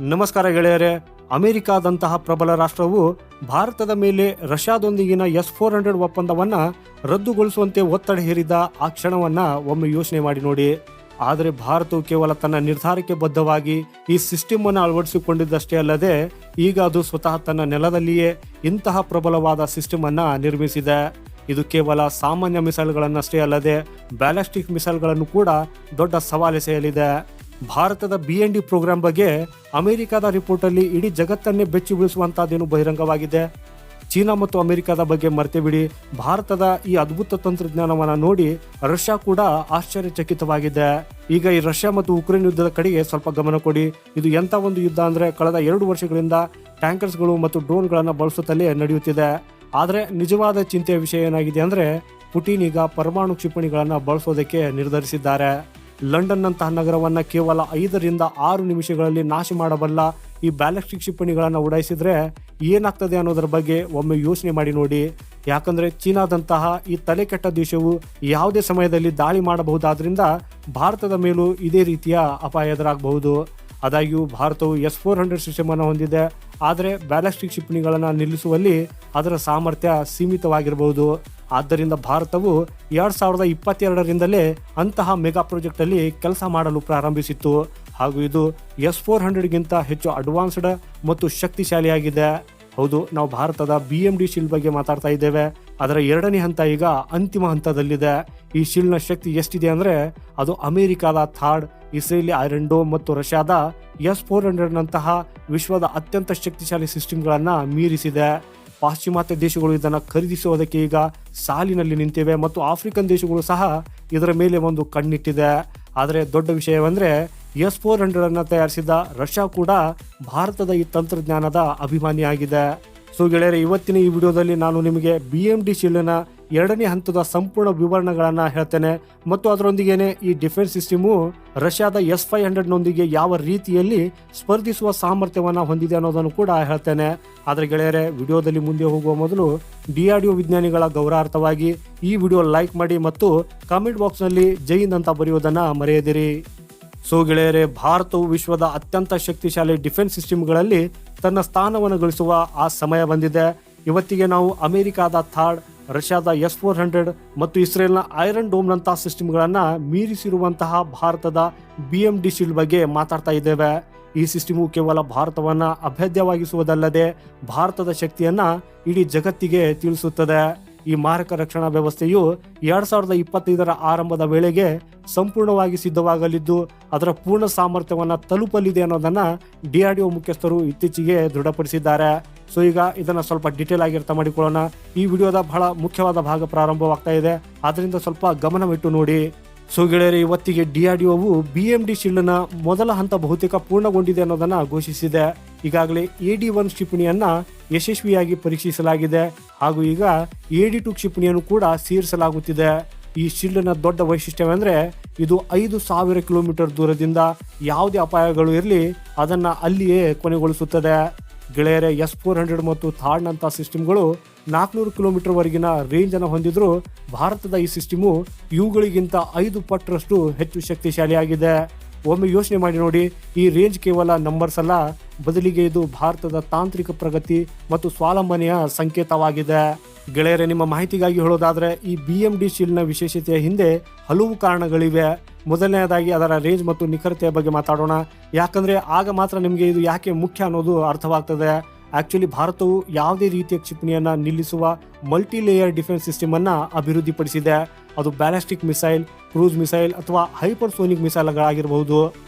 ನಮಸ್ಕಾರ ಗೆಳೆಯರೆ. ಅಮೆರಿಕಾದಂತಹ ಪ್ರಬಲ ರಾಷ್ಟ್ರವು ಭಾರತದ ಮೇಲೆ ರಷ್ಯಾದೊಂದಿಗಿನ S-400 ಒಪ್ಪಂದವನ್ನ ರದ್ದುಗೊಳಿಸುವಂತೆ ಒತ್ತಡ ಹೇರಿದ ಆ ಕ್ಷಣವನ್ನ ಒಮ್ಮೆ ಯೋಚನೆ ಮಾಡಿ ನೋಡಿ. ಆದರೆ ಭಾರತವು ಕೇವಲ ತನ್ನ ನಿರ್ಧಾರಕ್ಕೆ ಬದ್ಧವಾಗಿ ಈ ಸಿಸ್ಟಮ್ ಅನ್ನು ಅಳವಡಿಸಿಕೊಂಡಿದ್ದಷ್ಟೇ ಅಲ್ಲದೆ ಈಗ ಅದು ಸ್ವತಃ ತನ್ನ ನೆಲದಲ್ಲಿಯೇ ಇಂತಹ ಪ್ರಬಲವಾದ ಸಿಸ್ಟಮ್ ಅನ್ನ ನಿರ್ಮಿಸಿದೆ. ಇದು ಕೇವಲ ಸಾಮಾನ್ಯ ಮಿಸೈಲ್ಗಳನ್ನಷ್ಟೇ ಅಲ್ಲದೆ ಬ್ಯಾಲಿಸ್ಟಿಕ್ ಮಿಸೈಲ್ಗಳನ್ನು ಕೂಡ ದೊಡ್ಡ ಸವಾಲೆಸೆಯಲಿದೆ. ಭಾರತದ BND ಪ್ರೋಗ್ರಾಂ ಬಗ್ಗೆ ಅಮೆರಿಕದ ರಿಪೋರ್ಟ್ ಅಲ್ಲಿ ಇಡೀ ಜಗತ್ತನ್ನೇ ಬೆಚ್ಚಿ ಬೀಳಿಸುವಂತಹದ್ದೇನು ಬಹಿರಂಗವಾಗಿದೆ. ಚೀನಾ ಮತ್ತು ಅಮೆರಿಕದ ಬಗ್ಗೆ ಮರೆತೇ ಬಿಡಿ, ಭಾರತದ ಈ ಅದ್ಭುತ ತಂತ್ರಜ್ಞಾನವನ್ನ ನೋಡಿ ರಷ್ಯಾ ಕೂಡ ಆಶ್ಚರ್ಯಚಕಿತವಾಗಿದೆ. ಈಗ ಈ ರಷ್ಯಾ ಮತ್ತು ಉಕ್ರೇನ್ ಯುದ್ಧದ ಕಡೆಗೆ ಸ್ವಲ್ಪ ಗಮನ ಕೊಡಿ. ಇದು ಎಂತ ಒಂದು ಯುದ್ಧ ಅಂದ್ರೆ ಕಳೆದ 2 ವರ್ಷಗಳಿಂದ ಟ್ಯಾಂಕರ್ಸ್ಗಳು ಮತ್ತು ಡ್ರೋನ್ಗಳನ್ನ ಬಳಸುತ್ತಲೇ ನಡೆಯುತ್ತಿದೆ. ಆದರೆ ನಿಜವಾದ ಚಿಂತೆಯ ವಿಷಯ ಏನಾಗಿದೆ ಅಂದ್ರೆ ಪುಟಿನ್ ಈಗ ಪರಮಾಣು ಕ್ಷಿಪಣಿಗಳನ್ನ ಬಳಸೋದಕ್ಕೆ ನಿರ್ಧರಿಸಿದ್ದಾರೆ. ಲಂಡನ್ ನಂತಹ ನಗರವನ್ನ ಕೇವಲ 5 ರಿಂದ 6 ನಿಮಿಷಗಳಲ್ಲಿ ನಾಶ ಮಾಡಬಲ್ಲ ಈ ಬ್ಯಾಲಿಸ್ಟಿಕ್ ಕ್ಷಿಪಣಿಗಳನ್ನ ಉಡಾಯಿಸಿದ್ರೆ ಏನಾಗ್ತದೆ ಅನ್ನೋದರ ಬಗ್ಗೆ ಒಮ್ಮೆ ಯೋಚನೆ ಮಾಡಿ ನೋಡಿ. ಯಾಕಂದ್ರೆ ಚೀನಾದಂತಹ ಈ ತಲೆ ಕೆಟ್ಟ ದೇಶವು ಯಾವುದೇ ಸಮಯದಲ್ಲಿ ದಾಳಿ ಮಾಡಬಹುದಾದ್ರಿಂದ ಭಾರತದ ಮೇಲೂ ಇದೇ ರೀತಿಯ ಅಪಾಯ ಎದುರಾಗಬಹುದು. ಆದಾಗ್ಯೂ ಭಾರತವು S-400 ಸಿಸ್ಟಮ್ ಅನ್ನು ಹೊಂದಿದೆ. ಆದರೆ ಬ್ಯಾಲಿಸ್ಟಿಕ್ ಕ್ಷಿಪಣಿಗಳನ್ನು ನಿಲ್ಲಿಸುವಲ್ಲಿ ಅದರ ಸಾಮರ್ಥ್ಯ ಸೀಮಿತವಾಗಿರಬಹುದು. ಆದ್ದರಿಂದ ಭಾರತವು 2022ರಿಂದಲೇ ಅಂತಹ ಮೆಗಾ ಪ್ರಾಜೆಕ್ಟ್ ಅಲ್ಲಿ ಕೆಲಸ ಮಾಡಲು ಪ್ರಾರಂಭಿಸಿತ್ತು. ಹಾಗೂ ಇದು S-400ಗಿಂತ ಹೆಚ್ಚು ಅಡ್ವಾನ್ಸ್ಡ್ ಮತ್ತು ಶಕ್ತಿಶಾಲಿಯಾಗಿದೆ. ಹೌದು, ನಾವು ಭಾರತದ BMD ಶೀಲ್ಡ್ ಬಗ್ಗೆ ಮಾತಾಡ್ತಾ ಇದ್ದೇವೆ. ಅದರ 2ನೇ ಹಂತ ಈಗ ಅಂತಿಮ ಹಂತದಲ್ಲಿದೆ. ಈ ಶೀಲ್ಡ್ನ ಶಕ್ತಿ ಎಷ್ಟಿದೆ ಅಂದ್ರೆ ಅದು ಅಮೆರಿಕದ ಥಾಡ್, ಇಸ್ರೇಲಿ ಐರನ್ ಡೋಮ್ ಮತ್ತು ರಷ್ಯಾದ S-400 ನಂತಹ ವಿಶ್ವದ ಅತ್ಯಂತ ಶಕ್ತಿಶಾಲಿ ಸಿಸ್ಟಮ್ಗಳನ್ನ ಮೀರಿಸಿದೆ. ಪಾಶ್ಚಿಮಾತ್ಯ ದೇಶಗಳು ಇದನ್ನು ಖರೀದಿಸುವುದಕ್ಕೆ ಈಗ ಸಾಲಿನಲ್ಲಿ ನಿಂತಿವೆ ಮತ್ತು ಆಫ್ರಿಕನ್ ದೇಶಗಳು ಸಹ ಇದರ ಮೇಲೆ ಒಂದು ಕಣ್ಣಿಟ್ಟಿದೆ. ಆದರೆ ದೊಡ್ಡ ವಿಷಯವೆಂದರೆ S-400 ಅನ್ನು ತಯಾರಿಸಿದ ರಷ್ಯಾ ಕೂಡ ಭಾರತದ ಈ ತಂತ್ರಜ್ಞಾನದ ಅಭಿಮಾನಿಯಾಗಿದೆ. ಸೊ ಗೆಳೆಯರೆ, ಇವತ್ತಿನ ಈ ವಿಡಿಯೋದಲ್ಲಿ ನಾನು ನಿಮಗೆ BMD ಶೀಲ್ಡ್ನ 2ನೇ ಹಂತದ ಸಂಪೂರ್ಣ ವಿವರಣೆಗಳನ್ನು ಹೇಳ್ತೇನೆ ಮತ್ತು ಅದರೊಂದಿಗೇನೆ ಈ ಡಿಫೆನ್ಸ್ ಸಿಸ್ಟಮು ರಷ್ಯಾದ S-500ನೊಂದಿಗೆ ಯಾವ ರೀತಿಯಲ್ಲಿ ಸ್ಪರ್ಧಿಸುವ ಸಾಮರ್ಥ್ಯವನ್ನು ಹೊಂದಿದೆ ಅನ್ನೋದನ್ನು ಕೂಡ ಹೇಳ್ತೇನೆ. ಆದರೆ ಗೆಳೆಯರೆ, ವಿಡಿಯೋದಲ್ಲಿ ಮುಂದೆ ಹೋಗುವ ಮೊದಲು DRDO ವಿಜ್ಞಾನಿಗಳ ಗೌರವಾರ್ಥವಾಗಿ ಈ ವಿಡಿಯೋ ಲೈಕ್ ಮಾಡಿ ಮತ್ತು ಕಾಮೆಂಟ್ ಬಾಕ್ಸ್ನಲ್ಲಿ ಜೈ ಹಿಂದ್ ಅಂತ ಬರೆಯುವುದನ್ನು ಮರೆಯದಿರಿ. ಸೊ ಗೆಳೆಯರೆ, ಭಾರತವು ವಿಶ್ವದ ಅತ್ಯಂತ ಶಕ್ತಿಶಾಲಿ ಡಿಫೆನ್ಸ್ ಸಿಸ್ಟಮ್ಗಳಲ್ಲಿ ತನ್ನ ಸ್ಥಾನವನ್ನು ಗಳಿಸುವ ಆ ಸಮಯ ಬಂದಿದೆ. ಇವತ್ತಿಗೆ ನಾವು ಅಮೆರಿಕಾದ ಥಾಡ್, ರಷ್ಯಾದ S-400 ಮತ್ತು ಇಸ್ರೇಲ್ನ ಐರನ್ ಡೋಮ್ ನಂತಹ ಸಿಸ್ಟಮ್ಗಳನ್ನು ಮೀರಿಸಿರುವಂತಹ ಭಾರತದ BMD ಶೀಲ್ಡ್ ಬಗ್ಗೆ ಮಾತಾಡ್ತಾ ಇದ್ದೇವೆ. ಈ ಸಿಸ್ಟಮು ಕೇವಲ ಭಾರತವನ್ನ ಅಭೇದ್ಯವಾಗಿಸುವುದಲ್ಲದೆ ಭಾರತದ ಶಕ್ತಿಯನ್ನ ಇಡೀ ಜಗತ್ತಿಗೆ ತಿಳಿಸುತ್ತದೆ. ಈ ಮಾರಕ ರಕ್ಷಣಾ ವ್ಯವಸ್ಥೆಯು 2025ರ ಆರಂಭದ ವೇಳೆಗೆ ಸಂಪೂರ್ಣವಾಗಿ ಸಿದ್ಧವಾಗಲಿದ್ದು ಅದರ ಪೂರ್ಣ ಸಾಮರ್ಥ್ಯವನ್ನು ತಲುಪಲಿದೆ ಅನ್ನೋದನ್ನ DRDO ಮುಖ್ಯಸ್ಥರು ಇತ್ತೀಚೆಗೆ ದೃಢಪಡಿಸಿದ್ದಾರೆ. ಸೊ ಈಗ ಇದನ್ನ ಸ್ವಲ್ಪ ಡಿಟೇಲ್ ಆಗಿ ಅರ್ಥ ಮಾಡಿಕೊಳ್ಳೋಣ. ಈ ವಿಡಿಯೋದ ಬಹಳ ಮುಖ್ಯವಾದ ಭಾಗ ಪ್ರಾರಂಭವಾಗ್ತಾ ಇದೆ, ಆದ್ದರಿಂದ ಸ್ವಲ್ಪ ಗಮನವಿಟ್ಟು ನೋಡಿ. ಸೊ ಗೆಳೆಯರೆ, ಇವತ್ತಿಗೆ DRDOವು BMD ಶೀಲ್ಡ್ನ ಮೊದಲ ಹಂತ ಬಹುತೇಕ ಪೂರ್ಣಗೊಂಡಿದೆ ಅನ್ನೋದನ್ನ ಘೋಷಿಸಿದೆ. ಈಗಾಗಲೇ AD-1 ಕ್ಷಿಪಣಿಯನ್ನ ಯಶಸ್ವಿಯಾಗಿ ಪರೀಕ್ಷಿಸಲಾಗಿದೆ ಹಾಗೂ ಈಗ AD-2 ಕ್ಷಿಪಣಿಯನ್ನು ಕೂಡ ಸೇರಿಸಲಾಗುತ್ತಿದೆ. ಈ ಶೀಲ್ಡ್ನ ದೊಡ್ಡ ವೈಶಿಷ್ಟ್ಯವೆಂದ್ರೆ ಇದು 5,000 ಕಿಲೋಮೀಟರ್ ದೂರದಿಂದ ಯಾವುದೇ ಅಪಾಯಗಳು ಇರಲಿ ಅದನ್ನ ಅಲ್ಲಿಯೇ ಕೊನೆಗೊಳಿಸುತ್ತದೆ. ಗೆಳೆಯರೆ, S-400 ಮತ್ತು ಥಾಡ್ ನಂತ ಸಿಸ್ಟಮ್ಗಳು 400 ಕಿಲೋಮೀಟರ್ ವರೆಗಿನ ರೇಂಜ್ ಅನ್ನು ಹೊಂದಿದ್ರು ಭಾರತದ ಈ ಸಿಸ್ಟಮು ಇವುಗಳಿಗಿಂತ 5 ಪಟ್ಟರಷ್ಟು ಹೆಚ್ಚು ಶಕ್ತಿಶಾಲಿಯಾಗಿದೆ. ಒಮ್ಮೆ ಯೋಚನೆ ಮಾಡಿ ನೋಡಿ, ಈ ರೇಂಜ್ ಕೇವಲ ನಂಬರ್ಸ್ ಅಲ್ಲ, ಬದಲಿಗೆ ಇದು ಭಾರತದ ತಾಂತ್ರಿಕ ಪ್ರಗತಿ ಮತ್ತು ಸ್ವಾವಲಂಬನೆಯ ಸಂಕೇತವಾಗಿದೆ. ಗೆಳೆಯರೆ, ನಿಮ್ಮ ಮಾಹಿತಿಗಾಗಿ ಹೇಳೋದಾದ್ರೆ ಈ BMD ಶೀಲ್ಡ್ನ ವಿಶೇಷತೆಯ ಹಿಂದೆ ಹಲವು ಕಾರಣಗಳಿವೆ. ಮೊದಲನೆಯದಾಗಿ ಅದರ ರೇಂಜ್ ಮತ್ತು ನಿಖರತೆಯ ಬಗ್ಗೆ ಮಾತಾಡೋಣ. ಯಾಕಂದ್ರೆ ಆಗ ಮಾತ್ರ ನಿಮಗೆ ಇದು ಯಾಕೆ ಮುಖ್ಯ ಅನ್ನೋದು ಅರ್ಥವಾಗ್ತದೆ. ಆಕ್ಚುಲಿ ಭಾರತವು ಯಾವುದೇ ರೀತಿಯ ಕ್ಷಿಪಣಿಯನ್ನ ನಿಲ್ಲಿಸುವ ಮಲ್ಟಿ ಲೇಯರ್ ಡಿಫೆನ್ಸ್ ಸಿಸ್ಟಮ್ ಅನ್ನ ಅಭಿವೃದ್ಧಿಪಡಿಸಿದೆ. ಅದು ಬ್ಯಾಲಿಸ್ಟಿಕ್ ಮಿಸೈಲ್, ಕ್ರೂಸ್ ಮಿಸೈಲ್ ಅಥವಾ ಹೈಪರ್ಸೋನಿಕ್ ಮಿಸೈಲ್ಗಳಾಗಿರಬಹುದು.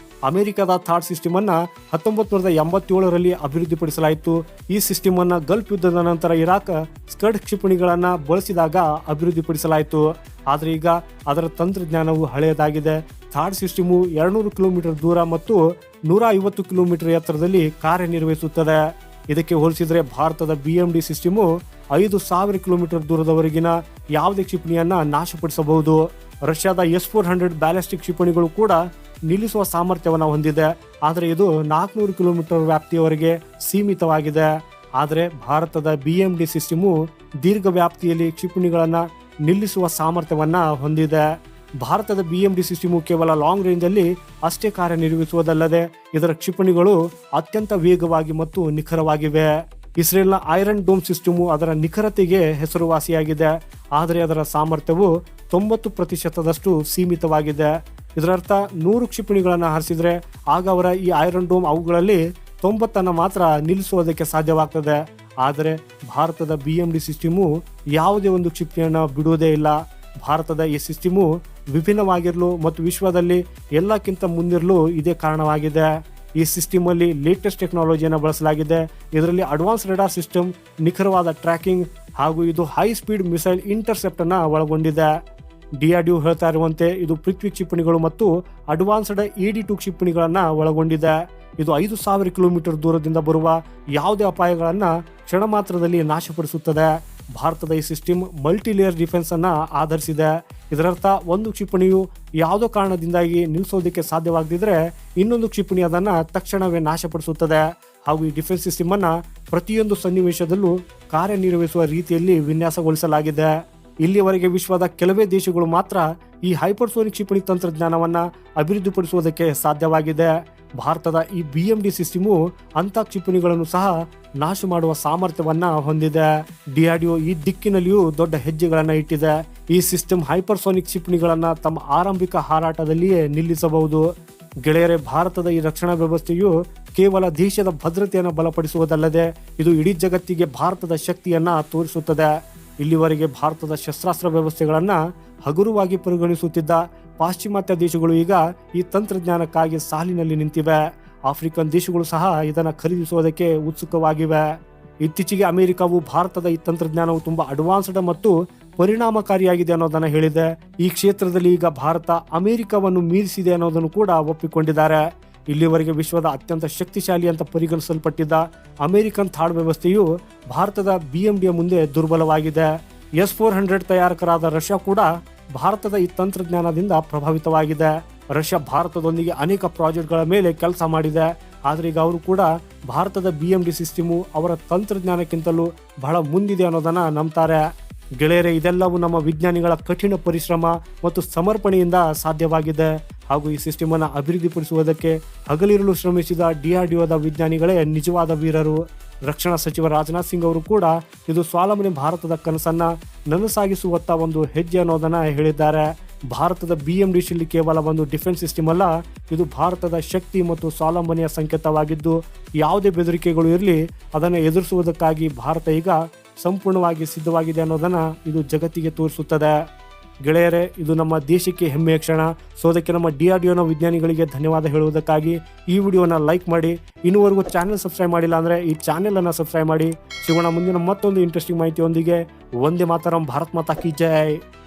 ಅಮೆರಿಕದ ಥಾಡ್ ಸಿಸ್ಟಮ್ ಅನ್ನ 1987ರಲ್ಲಿ ಅಭಿವೃದ್ಧಿಪಡಿಸಲಾಯಿತು. ಈ ಸಿಸ್ಟಮ್ ಅನ್ನ ಗಲ್ಫ್ ಯುದ್ಧದ ನಂತರ ಇರಾಕ್ ಸ್ಕಡ್ ಕ್ಷಿಪಣಿಗಳನ್ನ ಬಳಸಿದಾಗ ಅಭಿವೃದ್ಧಿಪಡಿಸಲಾಯಿತು. ಆದ್ರೆ ಈಗ ಅದರ ತಂತ್ರಜ್ಞಾನವು ಹಳೆಯದಾಗಿದೆ. ಥಾಡ್ ಸಿಸ್ಟಮು 200 ಕಿಲೋಮೀಟರ್ ದೂರ ಮತ್ತು 150 ಕಿಲೋಮೀಟರ್ ಎತ್ತರದಲ್ಲಿ ಕಾರ್ಯನಿರ್ವಹಿಸುತ್ತದೆ. ಇದಕ್ಕೆ ಹೋಲಿಸಿದ್ರೆ ಭಾರತದ BMD ಸಿಸ್ಟಮು 5,000 ಕಿಲೋಮೀಟರ್ ದೂರದವರೆಗಿನ ಯಾವುದೇ ಕ್ಷಿಪಣಿಯನ್ನ ನಾಶಪಡಿಸಬಹುದು. ರಷ್ಯಾದ S-400 ಬ್ಯಾಲಿಸ್ಟಿಕ್ ಕ್ಷಿಪಣಿಗಳು ಕೂಡ ನಿಲ್ಲಿಸುವ ಸಾಮರ್ಥ್ಯವನ್ನು ಹೊಂದಿದೆ, ಆದರೆ ಇದು 400 ಕಿಲೋಮೀಟರ್ ವ್ಯಾಪ್ತಿಯವರೆಗೆ ಸೀಮಿತವಾಗಿದೆ. ಆದರೆ ಭಾರತದ BMD ಸಿಸ್ಟಮು ದೀರ್ಘ ವ್ಯಾಪ್ತಿಯಲ್ಲಿ ಕ್ಷಿಪಣಿಗಳನ್ನ ನಿಲ್ಲಿಸುವ ಸಾಮರ್ಥ್ಯವನ್ನ ಹೊಂದಿದೆ. ಭಾರತದ BMD ಸಿಸ್ಟಮು ಕೇವಲ ಲಾಂಗ್ ರೇಂಜ್ ಅಲ್ಲಿ ಅಷ್ಟೇ ಕಾರ್ಯನಿರ್ವಹಿಸುವುದಲ್ಲದೆ ಇದರ ಕ್ಷಿಪಣಿಗಳು ಅತ್ಯಂತ ವೇಗವಾಗಿ ಮತ್ತು ನಿಖರವಾಗಿವೆ. ಇಸ್ರೇಲ್ನ ಐರನ್ ಡೋಮ್ ಸಿಸ್ಟಮು ಅದರ ನಿಖರತೆಗೆ ಹೆಸರುವಾಸಿಯಾಗಿದೆ, ಆದರೆ ಅದರ ಸಾಮರ್ಥ್ಯವು 90% ಸೀಮಿತವಾಗಿದೆ. ಇದರರ್ಥ 100 ಕ್ಷಿಪಣಿಗಳನ್ನು ಹಾರಿಸಿದ್ರೆ ಆಗ ಅವರ ಈ ಐರನ್ ಡೋಮ್ ಅವುಗಳಲ್ಲಿ 90 ಮಾತ್ರ ನಿಲ್ಲಿಸುವುದಕ್ಕೆ ಸಾಧ್ಯವಾಗ್ತದೆ. ಆದರೆ ಭಾರತದ BMD ಸಿಸ್ಟಮು ಯಾವುದೇ ಒಂದು ಕ್ಷಿಪಣಿಯನ್ನು ಬಿಡುವುದೇ ಇಲ್ಲ. ಭಾರತದ ಈ ಸಿಸ್ಟಮು ವಿಭಿನ್ನವಾಗಿರಲು ಮತ್ತು ವಿಶ್ವದಲ್ಲಿ ಎಲ್ಲಕ್ಕಿಂತ ಮುಂದಿರಲು ಇದೇ ಕಾರಣವಾಗಿದೆ. ಈ ಸಿಸ್ಟಮ್ ಅಲ್ಲಿ ಲೇಟೆಸ್ಟ್ ಟೆಕ್ನಾಲಜಿಯನ್ನು ಬಳಸಲಾಗಿದೆ. ಇದರಲ್ಲಿ ಅಡ್ವಾನ್ಸ್ ರೆಡಾರ್ ಸಿಸ್ಟಮ್, ನಿಖರವಾದ ಟ್ರ್ಯಾಕಿಂಗ್ ಹಾಗೂ ಇದು ಹೈ ಸ್ಪೀಡ್ ಮಿಸೈಲ್ ಇಂಟರ್ಸೆಪ್ಟ್ ಅನ್ನ ಒಳಗೊಂಡಿದೆ. DRDO ಹೇಳ್ತಾ ಇರುವಂತೆ ಇದು ಪೃಥ್ವಿ ಕ್ಷಿಪಣಿಗಳು ಮತ್ತು ಅಡ್ವಾನ್ಸ್ಡ್ ED2 ಕ್ಷಿಪಣಿಗಳನ್ನ ಒಳಗೊಂಡಿದೆ. ಇದು 5000 ಕಿಲೋಮೀಟರ್ ದೂರದಿಂದ ಬರುವ ಯಾವುದೇ ಅಪಾಯಗಳನ್ನ ಕ್ಷಣ ಮಾತ್ರದಲ್ಲಿ ನಾಶಪಡಿಸುತ್ತದೆ. ಭಾರತದ ಈ ಸಿಸ್ಟಮ್ ಮಲ್ಟಿಲೇಯರ್ ಡಿಫೆನ್ಸ್ ಅನ್ನ ಆಧರಿಸಿದೆ. ಇದರರ್ಥ ಒಂದು ಕ್ಷಿಪಣಿಯು ಯಾವುದೋ ಕಾರಣದಿಂದಾಗಿ ನಿಲ್ಲಿಸೋದಕ್ಕೆ ಸಾಧ್ಯವಾಗದಿದ್ರೆ ಇನ್ನೊಂದು ಕ್ಷಿಪಣಿ ಅದನ್ನ ತಕ್ಷಣವೇ ನಾಶಪಡಿಸುತ್ತದೆ. ಹಾಗೂ ಈ ಡಿಫೆನ್ಸ್ ಸಿಸ್ಟಮ್ ಅನ್ನ ಪ್ರತಿಯೊಂದು ಸನ್ನಿವೇಶದಲ್ಲೂ ಕಾರ್ಯನಿರ್ವಹಿಸುವ ರೀತಿಯಲ್ಲಿ ವಿನ್ಯಾಸಗೊಳಿಸಲಾಗಿದೆ. ಇಲ್ಲಿಯವರೆಗೆ ವಿಶ್ವದ ಕೆಲವೇ ದೇಶಗಳು ಮಾತ್ರ ಈ ಹೈಪರ್ಸೋನಿಕ್ ಕ್ಷಿಪಣಿ ತಂತ್ರಜ್ಞಾನವನ್ನ ಅಭಿವೃದ್ಧಿಪಡಿಸುವುದಕ್ಕೆ ಸಾಧ್ಯವಾಗಿದೆ. ಭಾರತದ ಈ BMD ಸಿಸ್ಟಮು ಅಂಥ ಕ್ಷಿಪಣಿಗಳನ್ನು ಸಹ ನಾಶ ಮಾಡುವ ಸಾಮರ್ಥ್ಯವನ್ನ ಹೊಂದಿದೆ. DRDO ಈ ದಿಕ್ಕಿನಲ್ಲಿಯೂ ದೊಡ್ಡ ಹೆಜ್ಜೆಗಳನ್ನ ಇಟ್ಟಿದೆ. ಈ ಸಿಸ್ಟಮ್ ಹೈಪರ್ಸೋನಿಕ್ ಕ್ಷಿಪಣಿಗಳನ್ನ ತಮ್ಮ ಆರಂಭಿಕ ಹಾರಾಟದಲ್ಲಿಯೇ ನಿಲ್ಲಿಸಬಹುದು. ಗೆಳೆಯರೇ, ಭಾರತದ ಈ ರಕ್ಷಣಾ ವ್ಯವಸ್ಥೆಯು ಕೇವಲ ದೇಶದ ಭದ್ರತೆಯನ್ನು ಬಲಪಡಿಸುವುದಲ್ಲದೆ ಇದು ಇಡೀ ಜಗತ್ತಿಗೆ ಭಾರತದ ಶಕ್ತಿಯನ್ನ ತೋರಿಸುತ್ತದೆ. ಇಲ್ಲಿವರೆಗೆ ಭಾರತದ ಶಸ್ತ್ರಾಸ್ತ್ರ ವ್ಯವಸ್ಥೆಗಳನ್ನ ಹಗುರವಾಗಿ ಪರಿಗಣಿಸುತ್ತಿದ್ದ ಪಾಶ್ಚಿಮಾತ್ಯ ದೇಶಗಳು ಈಗ ಈ ತಂತ್ರಜ್ಞಾನಕ್ಕಾಗಿ ಸಾಲಿನಲ್ಲಿ ನಿಂತಿವೆ. ಆಫ್ರಿಕನ್ ದೇಶಗಳು ಸಹ ಇದನ್ನು ಖರೀದಿಸುವುದಕ್ಕೆ ಉತ್ಸುಕವಾಗಿವೆ. ಇತ್ತೀಚೆಗೆ ಅಮೆರಿಕವು ಭಾರತದ ಈ ತಂತ್ರಜ್ಞಾನವು ತುಂಬಾ ಅಡ್ವಾನ್ಸ್ಡ್ ಮತ್ತು ಪರಿಣಾಮಕಾರಿಯಾಗಿದೆ ಅನ್ನೋದನ್ನ ಹೇಳಿದೆ. ಈ ಕ್ಷೇತ್ರದಲ್ಲಿ ಈಗ ಭಾರತ ಅಮೆರಿಕವನ್ನು ಮೀರಿಸಿದೆ ಅನ್ನೋದನ್ನು ಕೂಡ ಒಪ್ಪಿಕೊಂಡಿದ್ದಾರೆ. ಇಲ್ಲಿವರೆಗೆ ವಿಶ್ವದ ಅತ್ಯಂತ ಶಕ್ತಿಶಾಲಿ ಅಂತ ಪರಿಗಣಿಸಲ್ಪಟ್ಟಿದ್ದ ಅಮೆರಿಕನ್ ಥಾಡ್ ವ್ಯವಸ್ಥೆಯು ಭಾರತದ BMD ಮುಂದೆ ದುರ್ಬಲವಾಗಿದೆ. S-400 ತಯಾರಕರಾದ ರಷ್ಯಾ ಕೂಡ ಭಾರತದ ಈ ತಂತ್ರಜ್ಞಾನದಿಂದ ಪ್ರಭಾವಿತವಾಗಿದೆ. ರಷ್ಯಾ ಭಾರತದೊಂದಿಗೆ ಅನೇಕ ಪ್ರಾಜೆಕ್ಟ್ಗಳ ಮೇಲೆ ಕೆಲಸ ಮಾಡಿದೆ. ಆದರೆ ಈಗ ಅವರು ಕೂಡ ಭಾರತದ BMD ಸಿಸ್ಟಮು ಅವರ ತಂತ್ರಜ್ಞಾನಕ್ಕಿಂತಲೂ ಬಹಳ ಮುಂದಿದೆ ಅನ್ನೋದನ್ನ ನಂಬ್ತಾರೆ. ಗೆಳೆಯರೇ, ಇದೆಲ್ಲವೂ ನಮ್ಮ ವಿಜ್ಞಾನಿಗಳ ಕಠಿಣ ಪರಿಶ್ರಮ ಮತ್ತು ಸಮರ್ಪಣೆಯಿಂದ ಸಾಧ್ಯವಾಗಿದೆ. ಹಾಗೂ ಈ ಸಿಸ್ಟಮ್ ಅನ್ನು ಅಭಿವೃದ್ಧಿಪಡಿಸುವುದಕ್ಕೆ ಹಗಲಿರುಳು ಶ್ರಮಿಸಿದ DRDOದ ವಿಜ್ಞಾನಿಗಳೇ ನಿಜವಾದ ವೀರರು. ರಕ್ಷಣಾ ಸಚಿವ ರಾಜನಾಥ್ ಸಿಂಗ್ ಅವರು ಕೂಡ ಇದು ಸ್ವಾವಲಂಬನೆ ಭಾರತದ ಕನಸನ್ನ ನನಸಾಗಿಸುವತ್ತ ಒಂದು ಹೆಜ್ಜೆ ಅನ್ನೋದನ್ನ ಹೇಳಿದ್ದಾರೆ. ಭಾರತದ BMD ಶಿಲ್ ಕೇವಲ ಒಂದು ಡಿಫೆನ್ಸ್ ಸಿಸ್ಟಮ್ ಅಲ್ಲ, ಇದು ಭಾರತದ ಶಕ್ತಿ ಮತ್ತು ಸ್ವಾವಲಂಬನೆಯ ಸಂಕೇತವಾಗಿದ್ದು ಯಾವುದೇ ಬೆದರಿಕೆಗಳು ಇರಲಿ ಅದನ್ನು ಎದುರಿಸುವುದಕ್ಕಾಗಿ ಭಾರತ ಈಗ ಸಂಪೂರ್ಣವಾಗಿ ಸಿದ್ಧವಾಗಿದೆ ಅನ್ನೋದನ್ನ ಇದು ಜಗತ್ತಿಗೆ ತೋರಿಸುತ್ತದೆ. ಗೆಳೆಯರೇ, ಇದು ನಮ್ಮ ದೇಶಕ್ಕೆ ಹೆಮ್ಮೆಯ ಕ್ಷಣ. ಸೊ ಅದಕ್ಕೆ ನಮ್ಮ DRDOನ ವಿಜ್ಞಾನಿಗಳಿಗೆ ಧನ್ಯವಾದ ಹೇಳುವುದಕ್ಕಾಗಿ ಈ ವಿಡಿಯೋನ ಲೈಕ್ ಮಾಡಿ. ಇನ್ನೂವರೆಗೂ ಚಾನೆಲ್ ಸಬ್ಸ್ಕ್ರೈಬ್ ಮಾಡಿಲ್ಲ ಅಂದರೆ ಈ ಚಾನೆಲ್ ಅನ್ನು ಸಬ್ಸ್ಕ್ರೈಬ್ ಮಾಡಿ. ಸಿಗೋಣ ಮುಂದಿನ ಮತ್ತೊಂದು ಇಂಟ್ರೆಸ್ಟಿಂಗ್ ಮಾಹಿತಿಯೊಂದಿಗೆ. ವಂದೇ ಮಾತರಂ. ಭಾರತ್ ಮಾತಾ ಕಿ ಜೈ.